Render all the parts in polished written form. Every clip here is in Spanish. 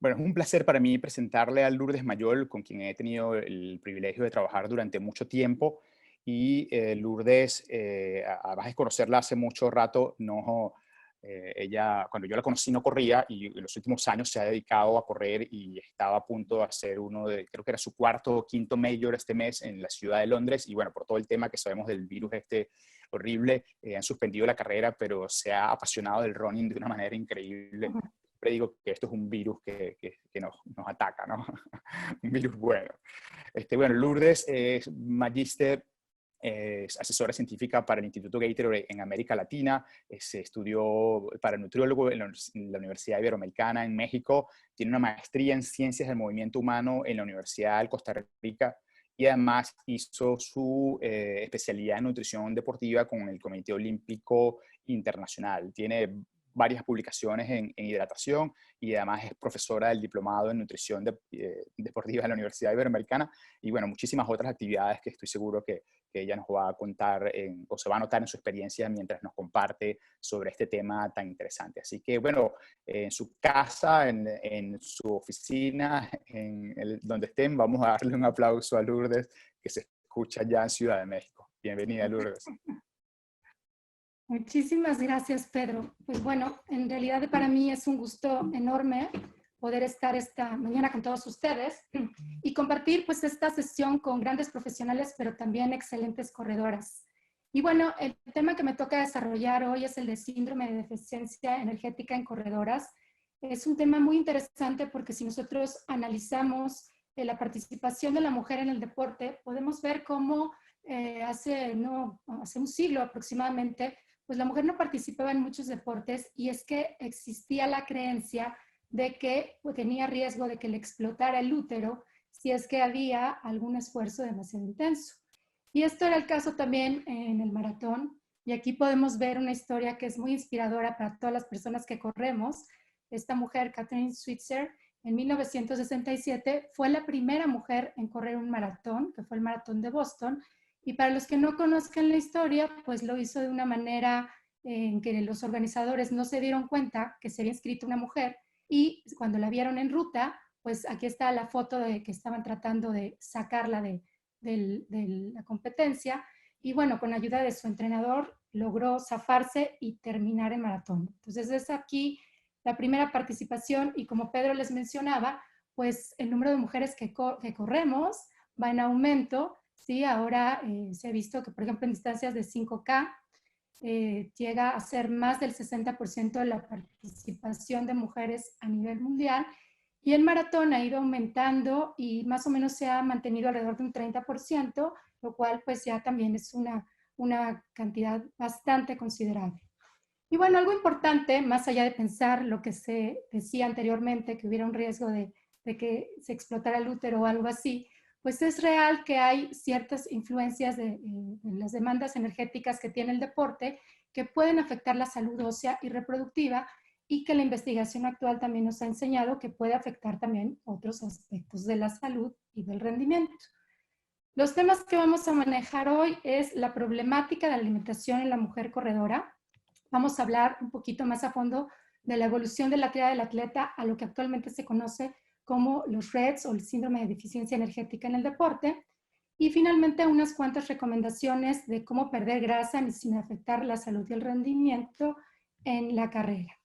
Bueno, es un placer para mí presentarle a Lourdes Mayol, con quien he tenido el privilegio de trabajar durante mucho tiempo. Y Lourdes, además de conocerla hace mucho rato, no, ella, cuando yo la conocí no corría y en los últimos años se ha dedicado a correr y estaba a punto de hacer uno de, creo que era su cuarto o quinto major este mes en la ciudad de Londres. Y bueno, por todo el tema que sabemos del virus este horrible, han suspendido la carrera, pero se ha apasionado del running de una manera increíble. Siempre digo que esto es un virus que nos ataca, ¿no? Un virus bueno. Bueno, Lourdes es magíster, es asesora científica para el Instituto Gatorade en América Latina, se estudió para nutriólogo en la Universidad Iberoamericana en México, tiene una maestría en Ciencias del Movimiento Humano en la Universidad de Costa Rica y además hizo su especialidad en nutrición deportiva con el Comité Olímpico Internacional. Tiene varias publicaciones en hidratación y además es profesora del diplomado en nutrición deportiva de la Universidad Iberoamericana y bueno, muchísimas otras actividades que estoy seguro que ella nos va a contar o se va a notar en su experiencia mientras nos comparte sobre este tema tan interesante. Así que bueno, en su casa, en su oficina, donde estén, vamos a darle un aplauso a Lourdes que se escucha ya en Ciudad de México. Bienvenida, Lourdes. Muchísimas gracias, Pedro. Pues bueno, en realidad para mí es un gusto enorme poder estar esta mañana con todos ustedes y compartir pues esta sesión con grandes profesionales, pero también excelentes corredoras. Y bueno, el tema que me toca desarrollar hoy es el de síndrome de deficiencia energética en corredoras. Es un tema muy interesante porque si nosotros analizamos la participación de la mujer en el deporte, podemos ver cómo hace un siglo aproximadamente, pues la mujer no participaba en muchos deportes y es que existía la creencia de que tenía riesgo de que le explotara el útero si es que había algún esfuerzo demasiado intenso. Y esto era el caso también en el maratón. Y aquí podemos ver una historia que es muy inspiradora para todas las personas que corremos. Esta mujer, Catherine Switzer, en 1967 fue la primera mujer en correr un maratón, que fue el maratón de Boston. Y para los que no conozcan la historia, pues lo hizo de una manera en que los organizadores no se dieron cuenta que se había inscrito una mujer y cuando la vieron en ruta, pues aquí está la foto de que estaban tratando de sacarla de la competencia y bueno, con la ayuda de su entrenador logró zafarse y terminar el maratón. Entonces es aquí la primera participación y como Pedro les mencionaba, pues el número de mujeres que corremos va en aumento. Sí, ahora se ha visto que, por ejemplo, en distancias de 5K llega a ser más del 60% de la participación de mujeres a nivel mundial. Y el maratón ha ido aumentando y más o menos se ha mantenido alrededor de un 30%, lo cual pues ya también es una cantidad bastante considerable. Y bueno, algo importante, más allá de pensar lo que se decía anteriormente, que hubiera un riesgo de que se explotara el útero o algo así, pues es real que hay ciertas influencias de las demandas energéticas que tiene el deporte que pueden afectar la salud ósea y reproductiva y que la investigación actual también nos ha enseñado que puede afectar también otros aspectos de la salud y del rendimiento. Los temas que vamos a manejar hoy es la problemática de la alimentación en la mujer corredora. Vamos a hablar un poquito más a fondo de la evolución de la actividad del atleta a lo que actualmente se conoce como los REDS o el síndrome de deficiencia energética en el deporte. Y finalmente unas cuantas recomendaciones de cómo perder grasa sin afectar la salud y el rendimiento en la carrera.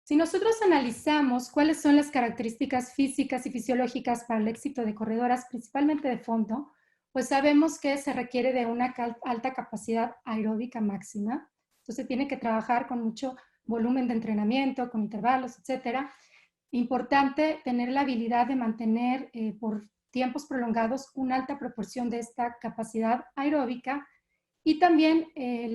Si nosotros analizamos cuáles son las características físicas y fisiológicas para el éxito de corredoras, principalmente de fondo, pues sabemos que se requiere de una alta capacidad aeróbica máxima. Entonces tiene que trabajar con mucho volumen de entrenamiento, con intervalos, etcétera. Importante tener la habilidad de mantener por tiempos prolongados una alta proporción de esta capacidad aeróbica y también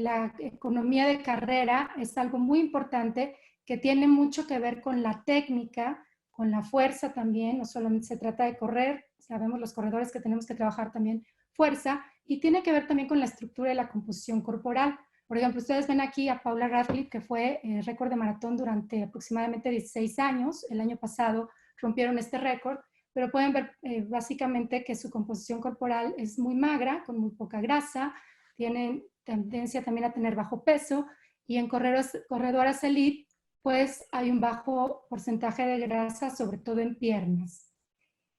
la economía de carrera es algo muy importante que tiene mucho que ver con la técnica, con la fuerza también, no solamente se trata de correr, sabemos los corredores que tenemos que trabajar también fuerza y tiene que ver también con la estructura y la composición corporal. Por ejemplo, ustedes ven aquí a Paula Radcliffe, que fue récord de maratón durante aproximadamente 16 años. El año pasado rompieron este récord, pero pueden ver básicamente que su composición corporal es muy magra, con muy poca grasa, tienen tendencia también a tener bajo peso y en corredoras elite pues hay un bajo porcentaje de grasa, sobre todo en piernas.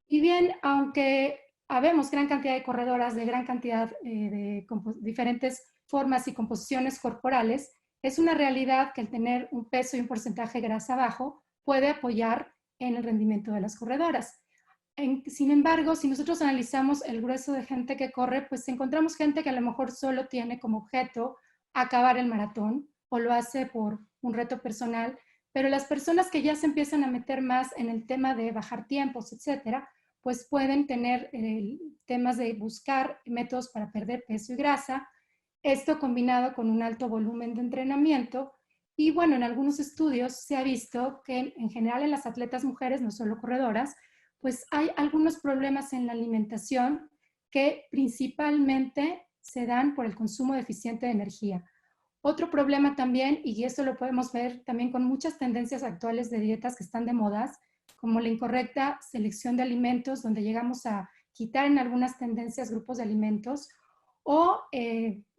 Y bien, aunque habemos gran cantidad de corredoras de gran cantidad de diferentes formas y composiciones corporales, es una realidad que el tener un peso y un porcentaje de grasa bajo puede apoyar en el rendimiento de las corredoras. Sin embargo, si nosotros analizamos el grueso de gente que corre, pues encontramos gente que a lo mejor solo tiene como objeto acabar el maratón o lo hace por un reto personal, pero las personas que ya se empiezan a meter más en el tema de bajar tiempos, etcétera, pues pueden tener temas de buscar métodos para perder peso y grasa, esto combinado con un alto volumen de entrenamiento. Y bueno, en algunos estudios se ha visto que en general en las atletas mujeres, no solo corredoras, pues hay algunos problemas en la alimentación que principalmente se dan por el consumo deficiente de energía. Otro problema también, y eso lo podemos ver también con muchas tendencias actuales de dietas que están de modas, como la incorrecta selección de alimentos, donde llegamos a quitar en algunas tendencias grupos de alimentos, o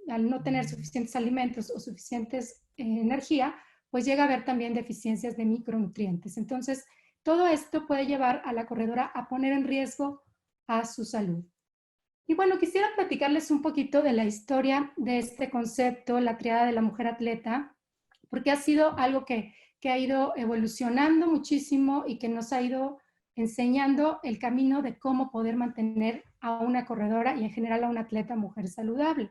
al no tener suficientes alimentos o suficientes energía, pues llega a haber también deficiencias de micronutrientes. Entonces, todo esto puede llevar a la corredora a poner en riesgo a su salud. Y bueno, quisiera platicarles un poquito de la historia de este concepto, la triada de la mujer atleta, porque ha sido algo que ha ido evolucionando muchísimo y que nos ha ido enseñando el camino de cómo poder mantener a una corredora y en general a una atleta mujer saludable.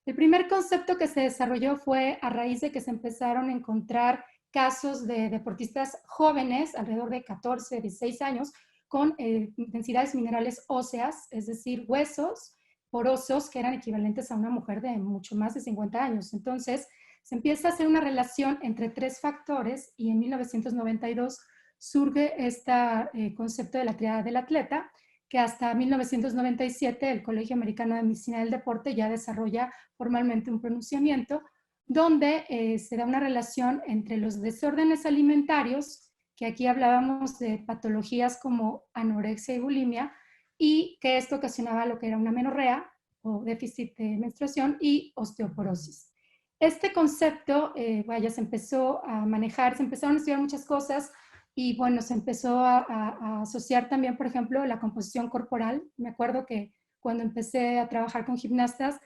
El primer concepto que se desarrolló fue a raíz de que se empezaron a encontrar casos de deportistas jóvenes, alrededor de 14, 16 años, con densidades minerales óseas, es decir, huesos porosos que eran equivalentes a una mujer de mucho más de 50 años. Entonces, se empieza a hacer una relación entre tres factores y en 1992 surge este concepto de la triada del atleta, que hasta 1997 el Colegio Americano de Medicina del Deporte ya desarrolla formalmente un pronunciamiento donde se da una relación entre los desórdenes alimentarios, que aquí hablábamos de patologías como anorexia y bulimia, y que esto ocasionaba lo que era una amenorrea o déficit de menstruación y osteoporosis. Este concepto, se empezó a manejar, se empezaron a estudiar muchas cosas y bueno, se empezó a asociar también, por ejemplo, la composición corporal. Me acuerdo que cuando empecé a trabajar con gimnastas,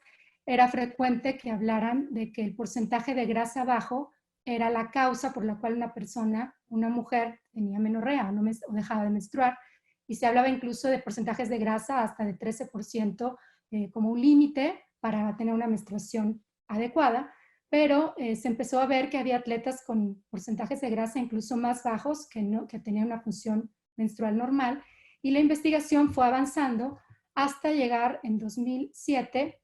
era frecuente que hablaran de que el porcentaje de grasa bajo era la causa por la cual una persona, una mujer, tenía amenorrea o dejaba de menstruar. Y se hablaba incluso de porcentajes de grasa hasta de 13% como un límite para tener una menstruación adecuada, pero se empezó a ver que había atletas con porcentajes de grasa incluso más bajos que tenían una función menstrual normal, y la investigación fue avanzando hasta llegar en 2007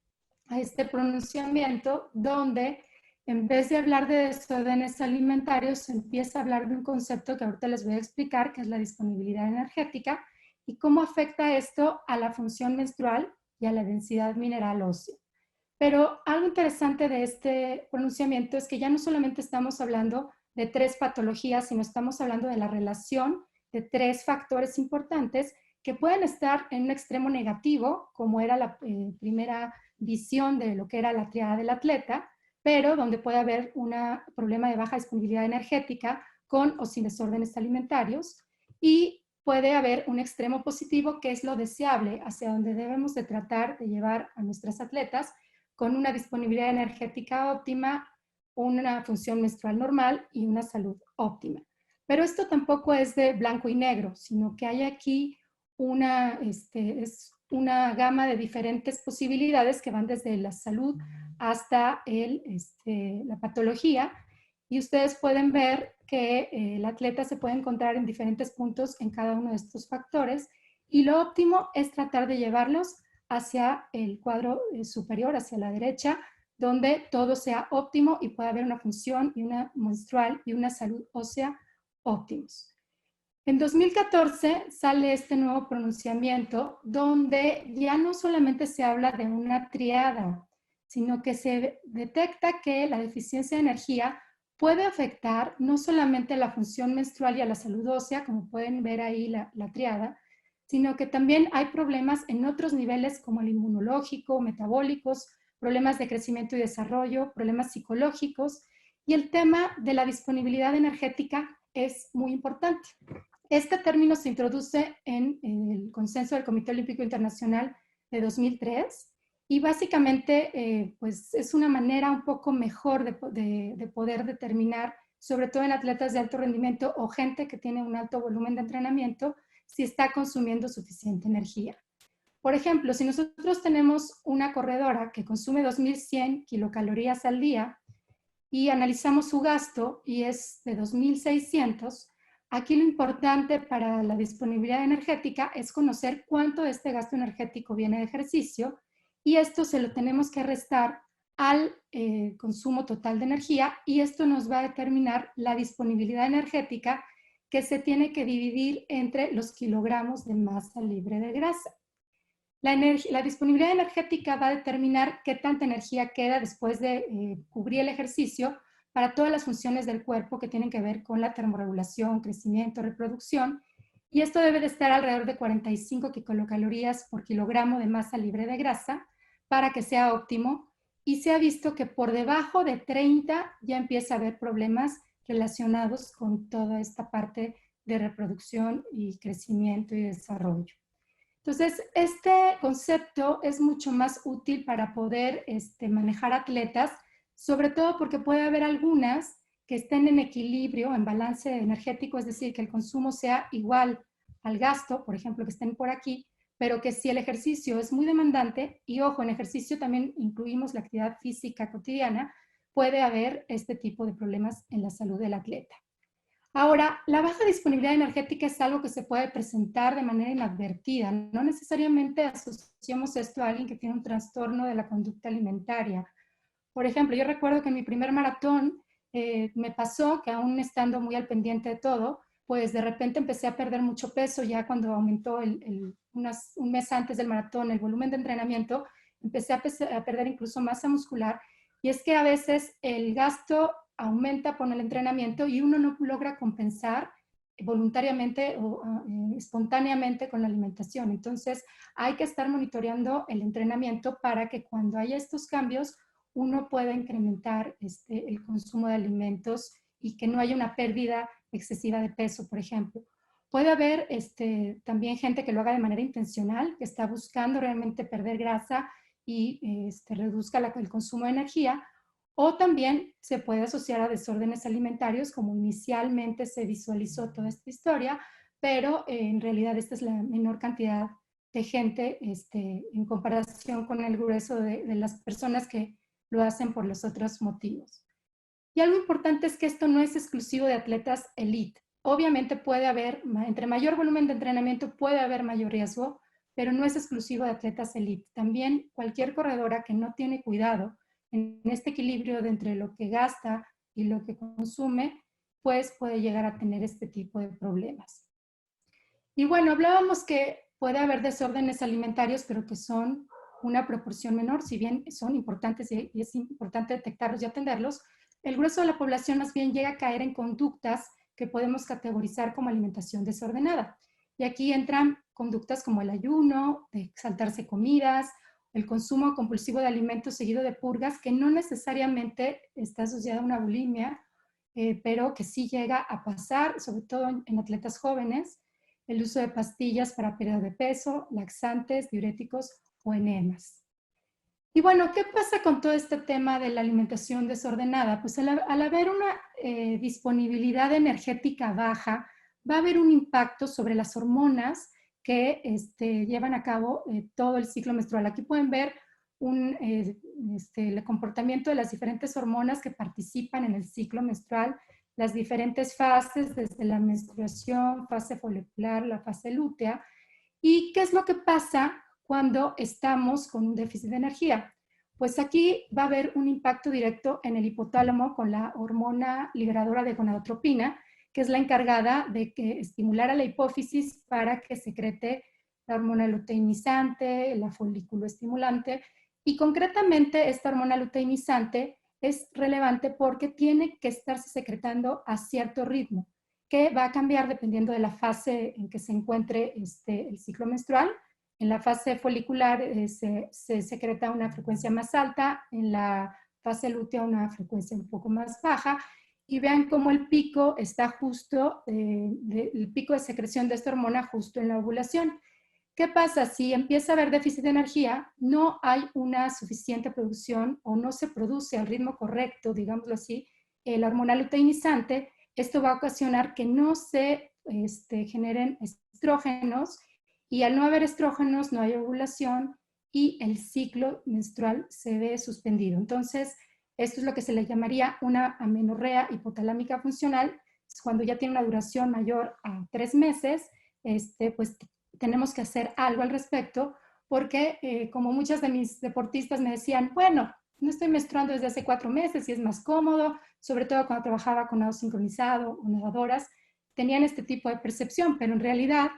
a este pronunciamiento donde en vez de hablar de desórdenes alimentarios se empieza a hablar de un concepto que ahorita les voy a explicar, que es la disponibilidad energética y cómo afecta esto a la función menstrual y a la densidad mineral ósea. Pero algo interesante de este pronunciamiento es que ya no solamente estamos hablando de tres patologías, sino estamos hablando de la relación de tres factores importantes que pueden estar en un extremo negativo, como era la primera visión de lo que era la triada del atleta, pero donde puede haber un problema de baja disponibilidad energética con o sin desórdenes alimentarios, y puede haber un extremo positivo que es lo deseable, hacia donde debemos de tratar de llevar a nuestras atletas con una disponibilidad energética óptima, una función menstrual normal y una salud óptima. Pero esto tampoco es de blanco y negro, sino que hay aquí es una gama de diferentes posibilidades que van desde la salud hasta la patología, y ustedes pueden ver que el atleta se puede encontrar en diferentes puntos en cada uno de estos factores, y lo óptimo es tratar de llevarlos hacia el cuadro superior, hacia la derecha, donde todo sea óptimo y pueda haber una función y una menstrual y una salud ósea óptimos. En 2014 sale este nuevo pronunciamiento donde ya no solamente se habla de una triada, sino que se detecta que la deficiencia de energía puede afectar no solamente la función menstrual y a la salud ósea, como pueden ver ahí la triada, sino que también hay problemas en otros niveles como el inmunológico, metabólicos, problemas de crecimiento y desarrollo, problemas psicológicos, Y el tema de la disponibilidad energética es muy importante. Este término se introduce en el consenso del Comité Olímpico Internacional de 2003 y básicamente pues es una manera un poco mejor de poder determinar, sobre todo en atletas de alto rendimiento o gente que tiene un alto volumen de entrenamiento, si está consumiendo suficiente energía. Por ejemplo, si nosotros tenemos una corredora que consume 2.100 kilocalorías al día y analizamos su gasto y es de 2.600, aquí lo importante para la disponibilidad energética es conocer cuánto de este gasto energético viene de ejercicio y esto se lo tenemos que restar al consumo total de energía y esto nos va a determinar la disponibilidad energética que se tiene que dividir entre los kilogramos de masa libre de grasa. La disponibilidad energética va a determinar qué tanta energía queda después de cubrir el ejercicio para todas las funciones del cuerpo que tienen que ver con la termorregulación, crecimiento, reproducción. Y esto debe de estar alrededor de 45 kilocalorías por kilogramo de masa libre de grasa para que sea óptimo. Y se ha visto que por debajo de 30 ya empieza a haber problemas relacionados con toda esta parte de reproducción y crecimiento y desarrollo. Entonces, este concepto es mucho más útil para poder manejar atletas, sobre todo porque puede haber algunas que estén en equilibrio, en balance energético, es decir, que el consumo sea igual al gasto, por ejemplo, que estén por aquí, pero que si el ejercicio es muy demandante, y ojo, en ejercicio también incluimos la actividad física cotidiana, puede haber este tipo de problemas en la salud del atleta. Ahora, la baja disponibilidad energética es algo que se puede presentar de manera inadvertida. No necesariamente asociamos esto a alguien que tiene un trastorno de la conducta alimentaria. Por ejemplo, yo recuerdo que en mi primer maratón me pasó que aún estando muy al pendiente de todo, pues de repente empecé a perder mucho peso ya cuando aumentó un mes antes del maratón el volumen de entrenamiento, empecé a perder incluso masa muscular. Y es que a veces el gasto aumenta con el entrenamiento y uno no logra compensar voluntariamente o espontáneamente con la alimentación. Entonces hay que estar monitoreando el entrenamiento para que cuando haya estos cambios uno pueda incrementar el consumo de alimentos y que no haya una pérdida excesiva de peso, por ejemplo. Puede haber también gente que lo haga de manera intencional, que está buscando realmente perder grasa y reduzca el consumo de energía, o también se puede asociar a desórdenes alimentarios, como inicialmente se visualizó toda esta historia, pero en realidad esta es la menor cantidad de gente en comparación con el grueso de las personas que lo hacen por los otros motivos. Y algo importante es que esto no es exclusivo de atletas elite. Obviamente puede haber, entre mayor volumen de entrenamiento puede haber mayor riesgo, pero no es exclusivo de atletas elite. También cualquier corredora que no tiene cuidado en este equilibrio de entre lo que gasta y lo que consume, pues puede llegar a tener este tipo de problemas. Y bueno, hablábamos que puede haber desórdenes alimentarios, pero que son una proporción menor, si bien son importantes y es importante detectarlos y atenderlos, el grueso de la población más bien llega a caer en conductas que podemos categorizar como alimentación desordenada. Y aquí entran conductas como el ayuno, de saltarse comidas, el consumo compulsivo de alimentos seguido de purgas, que no necesariamente está asociada a una bulimia, pero que sí llega a pasar, sobre todo en atletas jóvenes, el uso de pastillas para pérdida de peso, laxantes, diuréticos o enemas. Y bueno, ¿qué pasa con todo este tema de la alimentación desordenada? Pues al haber una disponibilidad energética baja, va a haber un impacto sobre las hormonas que llevan a cabo todo el ciclo menstrual. Aquí pueden ver el comportamiento de las diferentes hormonas que participan en el ciclo menstrual, las diferentes fases, desde la menstruación, fase folicular, la fase lútea. ¿Y qué es lo que pasa cuando estamos con un déficit de energía? Pues aquí va a haber un impacto directo en el hipotálamo con la hormona liberadora de gonadotropina, que es la encargada de estimular a la hipófisis para que secrete la hormona luteinizante, la folículo estimulante. Y concretamente esta hormona luteinizante es relevante porque tiene que estarse secretando a cierto ritmo, que va a cambiar dependiendo de la fase en que se encuentre el ciclo menstrual. En la fase folicular se secreta una frecuencia más alta, en la fase lútea a una frecuencia un poco más baja, y vean cómo el pico está justo, el pico de secreción de esta hormona justo en la ovulación. ¿Qué pasa? Si empieza a haber déficit de energía, no hay una suficiente producción o no se produce al ritmo correcto, digámoslo así, la hormona luteinizante. Esto va a ocasionar que no se generen estrógenos, y al no haber estrógenos no hay ovulación y el ciclo menstrual se ve suspendido. Entonces, esto es lo que se le llamaría una amenorrea hipotalámica funcional. Cuando ya tiene una duración mayor a 3 meses, pues tenemos que hacer algo al respecto, porque como muchas de mis deportistas me decían, bueno, no estoy menstruando desde hace 4 meses y es más cómodo, sobre todo cuando trabajaba con nado sincronizado o nadadoras, tenían este tipo de percepción, pero en realidad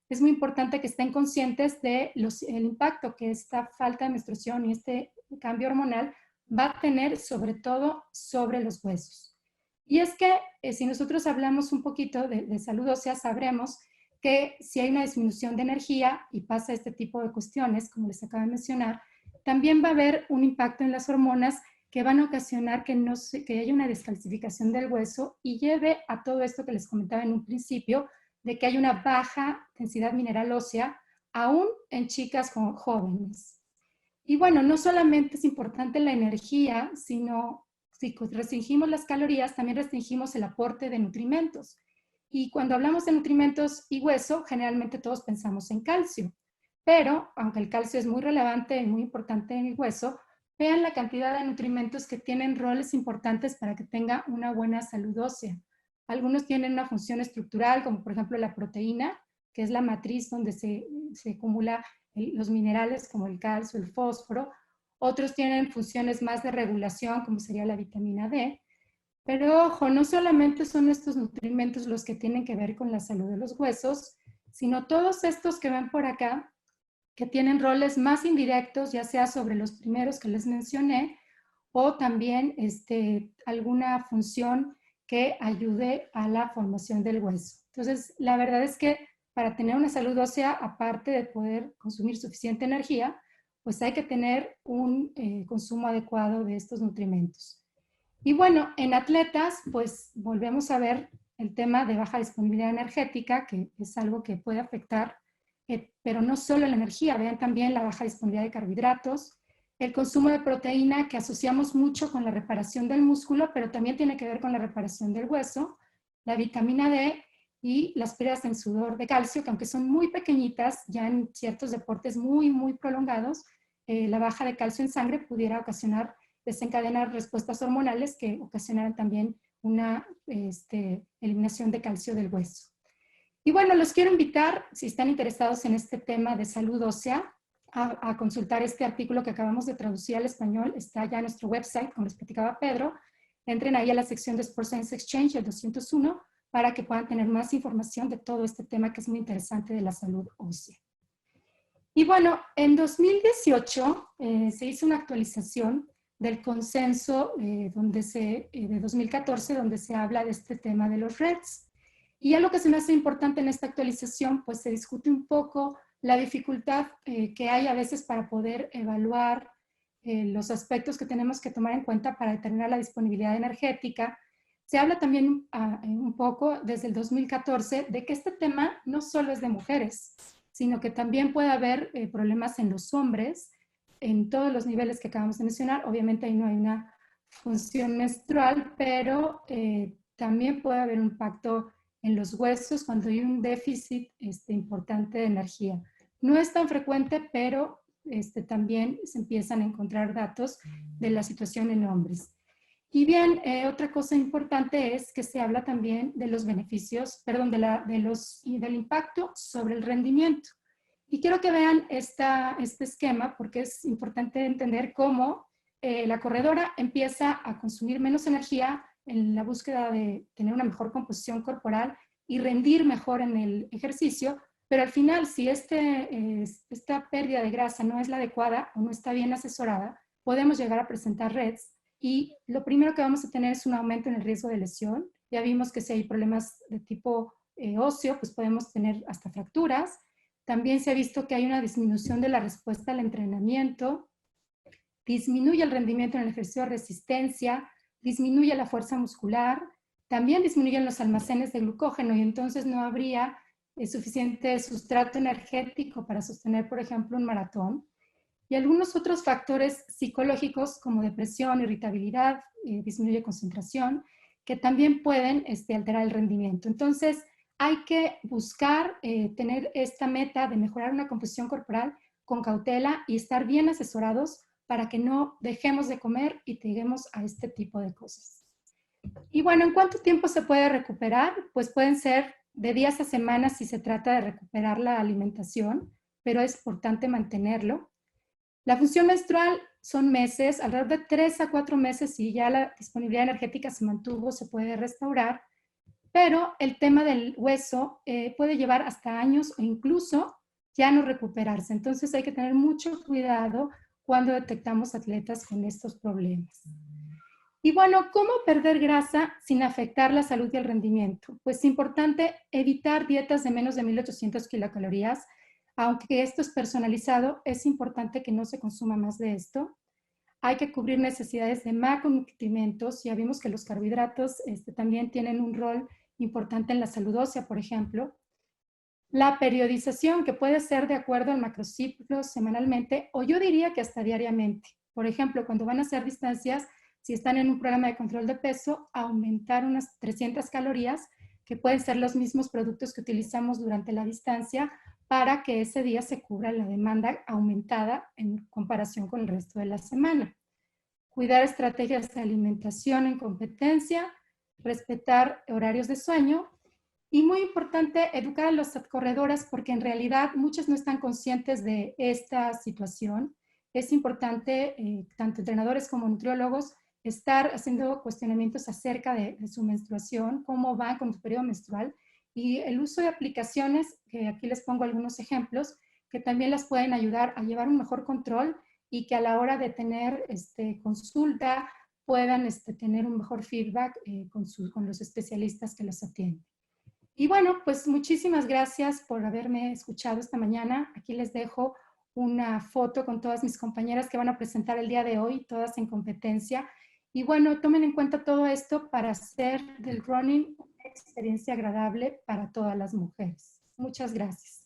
es muy importante que estén conscientes de el impacto que esta falta de menstruación y este cambio hormonal va a tener sobre todo sobre los huesos. Y es que si nosotros hablamos un poquito de salud ósea, sabremos que si hay una disminución de energía y pasa este tipo de cuestiones, como les acabo de mencionar, también va a haber un impacto en las hormonas que van a ocasionar que haya una descalcificación del hueso y lleve a todo esto que les comentaba en un principio, de que hay una baja densidad mineral ósea, aún en chicas jóvenes. Y bueno, no solamente es importante la energía, sino si restringimos las calorías, también restringimos el aporte de nutrimentos. Y cuando hablamos de nutrimentos y hueso, generalmente todos pensamos en calcio. Pero, aunque el calcio es muy relevante y muy importante en el hueso, vean la cantidad de nutrimentos que tienen roles importantes para que tenga una buena salud ósea. Algunos tienen una función estructural, como por ejemplo la proteína, que es la matriz donde se acumula los minerales como el calcio, el fósforo. Otros tienen funciones más de regulación, como sería la vitamina D. Pero ojo, no solamente son estos nutrimentos los que tienen que ver con la salud de los huesos, sino todos estos que ven por acá, que tienen roles más indirectos, ya sea sobre los primeros que les mencioné, o también alguna función que ayude a la formación del hueso. Entonces, la verdad es que para tener una salud ósea, aparte de poder consumir suficiente energía, pues hay que tener un consumo adecuado de estos nutrimentos. Y bueno, en atletas, pues volvemos a ver el tema de baja disponibilidad energética, que es algo que puede afectar, pero no solo la energía, vean también la baja disponibilidad de carbohidratos, el consumo de proteína que asociamos mucho con la reparación del músculo, pero también tiene que ver con la reparación del hueso, la vitamina D y las pérdidas en sudor de calcio, que aunque son muy pequeñitas, ya en ciertos deportes muy, muy prolongados, la baja de calcio en sangre pudiera desencadenar respuestas hormonales que ocasionaran también una eliminación de calcio del hueso. Y bueno, los quiero invitar, si están interesados en este tema de salud ósea, a consultar este artículo que acabamos de traducir al español. Está ya en nuestro website, como les platicaba Pedro. Entren ahí a la sección de Sports Science Exchange, el 201, para que puedan tener más información de todo este tema que es muy interesante de la salud ósea. Y bueno, en 2018 se hizo una actualización del consenso de 2014, donde se habla de este tema de los REDS. Y algo que se me hace importante en esta actualización, pues se discute un poco la dificultad que hay a veces para poder evaluar los aspectos que tenemos que tomar en cuenta para determinar la disponibilidad energética. Se habla también un poco desde el 2014 de que este tema no solo es de mujeres, sino que también puede haber problemas en los hombres, en todos los niveles que acabamos de mencionar. Obviamente ahí no hay una función menstrual, pero también puede haber un impacto en los huesos cuando hay un déficit importante de energía. No es tan frecuente, pero también se empiezan a encontrar datos de la situación en hombres. Y bien, otra cosa importante es que se habla también de los beneficios, perdón, del impacto sobre el rendimiento. Y quiero que vean este esquema porque es importante entender cómo la corredora empieza a consumir menos energía en la búsqueda de tener una mejor composición corporal y rendir mejor en el ejercicio, pero al final, si esta pérdida de grasa no es la adecuada o no está bien asesorada, podemos llegar a presentar REDS y lo primero que vamos a tener es un aumento en el riesgo de lesión. Ya vimos que si hay problemas de tipo óseo, pues podemos tener hasta fracturas. También se ha visto que hay una disminución de la respuesta al entrenamiento. disminuye el rendimiento en el ejercicio de resistencia, disminuye la fuerza muscular, también disminuyen los almacenes de glucógeno y entonces no habría suficiente sustrato energético para sostener, por ejemplo, un maratón. Y algunos otros factores psicológicos como depresión, irritabilidad, disminuye concentración, que también pueden alterar el rendimiento. Entonces, hay que buscar tener esta meta de mejorar una composición corporal con cautela y estar bien asesorados para que no dejemos de comer y lleguemos a este tipo de cosas. Y bueno, ¿en cuánto tiempo se puede recuperar? Pues pueden ser de días a semanas si se trata de recuperar la alimentación, pero es importante mantenerlo. La función menstrual son meses, alrededor de 3 a 4 meses, si ya la disponibilidad energética se mantuvo, se puede restaurar, pero el tema del hueso puede llevar hasta años o incluso ya no recuperarse. Entonces hay que tener mucho cuidado cuando detectamos atletas con estos problemas. Y bueno, ¿cómo perder grasa sin afectar la salud y el rendimiento? Pues es importante evitar dietas de menos de 1800 kilocalorías. Aunque esto es personalizado, es importante que no se consuma más de esto. Hay que cubrir necesidades de macronutrientes. Ya vimos que los carbohidratos también tienen un rol importante en la salud ósea, por ejemplo. La periodización, que puede ser de acuerdo al macrociclo semanalmente, o yo diría que hasta diariamente. Por ejemplo, cuando van a hacer distancias, si están en un programa de control de peso, aumentar unas 300 calorías, que pueden ser los mismos productos que utilizamos durante la distancia, para que ese día se cubra la demanda aumentada en comparación con el resto de la semana. Cuidar estrategias de alimentación en competencia, respetar horarios de sueño y muy importante, educar a las corredoras porque en realidad muchas no están conscientes de esta situación. Es importante, tanto entrenadores como nutriólogos, estar haciendo cuestionamientos acerca de su menstruación, cómo va con su periodo menstrual y el uso de aplicaciones, que aquí les pongo algunos ejemplos, que también las pueden ayudar a llevar un mejor control y que a la hora de tener consulta puedan tener un mejor feedback con los especialistas que los atienden. Y bueno, pues muchísimas gracias por haberme escuchado esta mañana. Aquí les dejo una foto con todas mis compañeras que van a presentar el día de hoy, todas en competencia. Y bueno, tomen en cuenta todo esto para hacer del running una experiencia agradable para todas las mujeres. Muchas gracias.